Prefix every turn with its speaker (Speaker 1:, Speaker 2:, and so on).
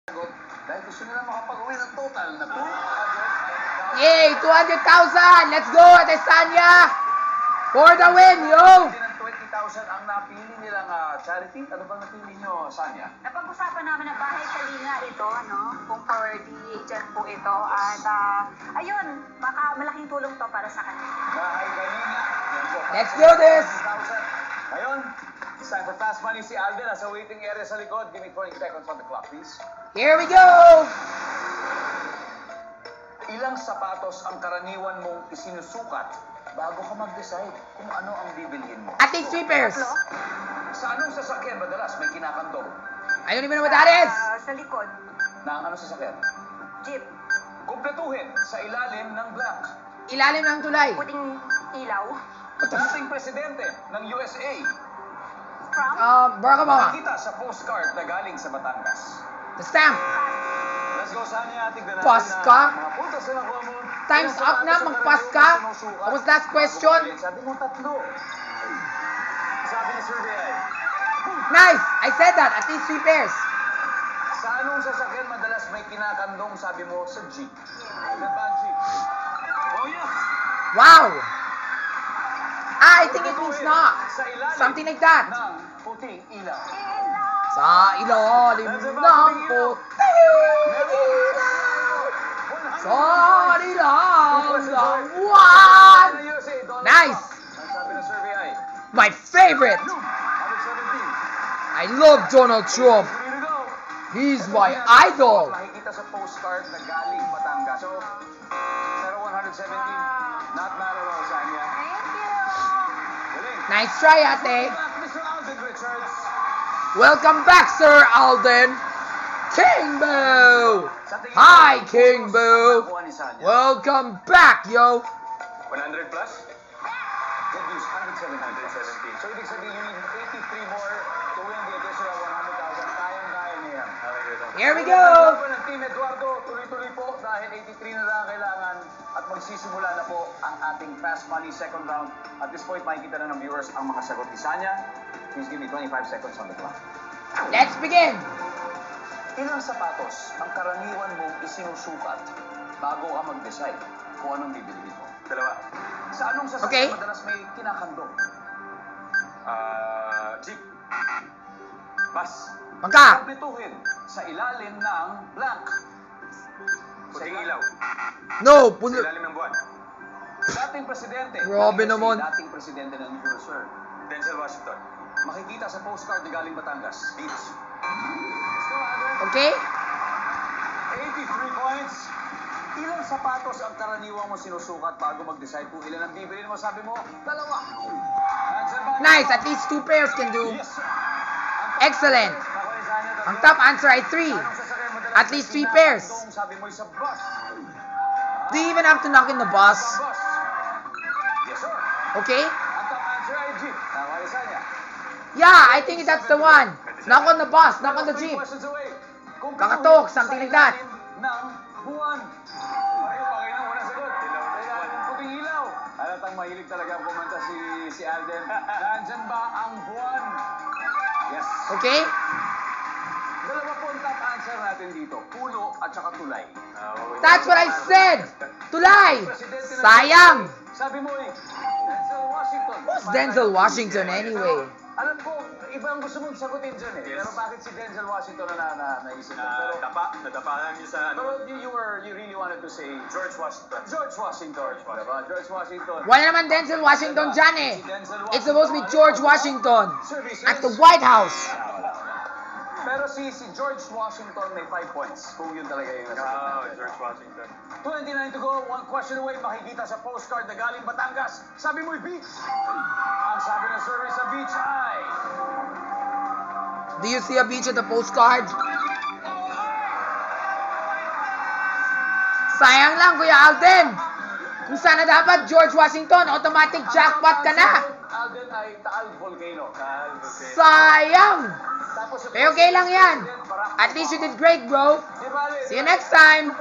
Speaker 1: Dahil gusto nila makapag-uwi ng total na 200,000.
Speaker 2: Yay! 200,000! Let's go, Ate Sanya! For the win, yo!
Speaker 1: Hindi ng 20,000 ang napili nilang charity. Ano ba napili nyo, Sanya?
Speaker 3: Napag-usapan namin na bahay kalinga ito, no? Kung for dyan po ito. At ayun, baka malaking tulong to para sa kanila.
Speaker 1: Bahay Kalinga. Yan po.
Speaker 2: Let's do this!
Speaker 1: 20,000. Ngayon, it's time for Fast Money. Si Alden nasa waiting area sa likod. Give me 20 seconds on the clock, please.
Speaker 2: Here we go!
Speaker 1: Ilang sapatos ang karaniwan mong isinusukat bago ka mag-decide kung ano ang bibilhin mo?
Speaker 2: Ate Sweepers!
Speaker 3: Tatlo?
Speaker 1: Sa anong sasakyan madalas may kinakandong?
Speaker 2: I don't even know what that is!
Speaker 3: Sa likod.
Speaker 1: Na ang ano sasakyan?
Speaker 3: Jeep.
Speaker 1: Kumpletuhin sa ilalim ng blank.
Speaker 2: Ilalim ng tulay.
Speaker 3: Puting ilaw.
Speaker 1: Dating presidente ng USA.
Speaker 3: From?
Speaker 2: Barack Obama.
Speaker 1: Nakita sa postcard na galing sa Batangas.
Speaker 2: The stamp.
Speaker 1: Let's go, Sanya. Tignan natin
Speaker 2: Paska?
Speaker 1: na mga puntos na nakuha mo.
Speaker 2: Time's
Speaker 1: Ilang
Speaker 2: up na,
Speaker 1: sapatos ang
Speaker 2: magpaska.
Speaker 1: karaniwan mong sinusukat
Speaker 2: What was last question?
Speaker 1: bago ka- Sabi mo 3. Sabi ni survey ay,
Speaker 2: Nice! I said that. At least 3 pairs.
Speaker 1: sa anong sasakyan madalas may kinakandong? Sabi mo sa jeep. Diba jeep? Oh yes!
Speaker 2: Wow! I think it means not.
Speaker 1: Sa ilalim
Speaker 2: Something like that.
Speaker 1: ng puting ilaw.
Speaker 2: Sa ilalim ng puting ilaw. Sa ilalim ng buwan. Nice!
Speaker 1: Ang sabi ng survey ay,
Speaker 2: My favorite!
Speaker 1: Noon, number 17.
Speaker 2: I love Donald Trump.
Speaker 1: 3 to go.
Speaker 2: He's my idol.
Speaker 1: Makikita sa postcard na galing Batangas. So, 117, not bad at all, Sanya.
Speaker 3: Thank you.
Speaker 1: Galing.
Speaker 2: Nice try, ate.
Speaker 1: Back, Mr. Alden Richards.
Speaker 2: Welcome back, Sir Alden. King Boo!
Speaker 1: Sa tingin
Speaker 2: Hi,
Speaker 1: mo,
Speaker 2: King
Speaker 1: putos
Speaker 2: Boo!
Speaker 1: ang nakuha ni Sanya?
Speaker 2: Welcome back, yo!
Speaker 1: 100 plus? Good news, 117. So, ibig sabihin, you need 83 more to win the additional 100,000. Kayang-kaya niya.
Speaker 2: Here we go!
Speaker 1: Ang ng Team Eduardo, tuloy-tuloy po dahil 83 na lang ang kailangan at magsisimula na po ang ating Fast Money second round. At this point, makikita na ng viewers ang mga sagot ni Sanya. Please give me 25 seconds on the clock.
Speaker 2: Let's begin!
Speaker 1: Ilang sapatos ang karaniwan mong isinusukat bago ka mag-decide kung anong bibilihin mo? 2. Sa anong sasakyan
Speaker 2: Okay.
Speaker 1: madalas may kinakandong? Jeep. Bus.
Speaker 2: Magka!
Speaker 1: Kumpletuhin sa ilalim ng blank. Puting ilaw.
Speaker 2: No! Puno...
Speaker 1: ng buwan. Dating presidente.
Speaker 2: Grabe naman.
Speaker 1: Dating presidente ng New Sir. Denzel Washington. Makikita sa postcard na galing Batangas. Beach. Let's go, Alden.
Speaker 2: Okay?
Speaker 1: 83 points. Ilang sapatos ang karaniwang mo sinusukat bago mag-decide kung ilan ang bibilin mo? Sabi mo, 2. Answer ba?
Speaker 2: Nice! At least 2 pairs can do.
Speaker 1: Yes, sir.
Speaker 2: Excellent. Ang top answer ay 3. At least 3 pairs.
Speaker 1: Sabi mo sa bus.
Speaker 2: Do you even have to knock in the bus?
Speaker 1: Sa bus. Yes, sir.
Speaker 2: Okay?
Speaker 1: Ang top answer ay jeep. Tama ni Sanya.
Speaker 2: Yeah, I think that's the one. Knock on the bus, knock on the jeep.
Speaker 1: Questions away. Kung
Speaker 2: Kakatok,
Speaker 1: pinuhin
Speaker 2: something
Speaker 1: sa
Speaker 2: like that.
Speaker 1: ilalim ng buwan. Pareho pa kayo ng unang sagot. Kailangan ng puting ilaw. Halatang mahilig talaga kumanta si Alden. Nandyan ba ang buwan? Yes.
Speaker 2: Okay?
Speaker 1: Dalawa po ang top answer natin dito. Pulo at saka tulay.
Speaker 2: That's what I said! Tulay!
Speaker 1: Presidente ng
Speaker 2: Sayang!
Speaker 1: Sabi mo eh, Denzel Washington.
Speaker 2: Who's Denzel Washington anyway?
Speaker 1: Alam ko, iba ang gusto mong sagutin dyan eh. Pero bakit si Denzel Washington na naisip mo? Pero,
Speaker 4: Nadapa lang niya sa
Speaker 1: pero you really wanted to say
Speaker 4: George Washington.
Speaker 1: George Washington. Diba? George Washington.
Speaker 2: Wala naman Denzel Washington dyan eh.
Speaker 1: Si Denzel Washington.
Speaker 2: It's supposed to be George Washington
Speaker 1: Services.
Speaker 2: at the White House.
Speaker 1: Pero si George Washington may 5 points. Kung yun talaga yung nasagot natin.
Speaker 4: George Washington.
Speaker 1: 29 to go, 1 question away, makikita sa postcard na galing Batangas. Sabi mo'y beach. Ang sabi ng survey sa beach ay...
Speaker 2: Do you see a beach at the postcard? Sayang lang, Kuya Alden. Kung sana dapat George Washington, automatic jackpot ka na.
Speaker 1: Alden ay Taal Volcano.
Speaker 2: Sayang!
Speaker 1: Tapos,
Speaker 2: Pero okay lang yan. At least you did great, bro. See you next time.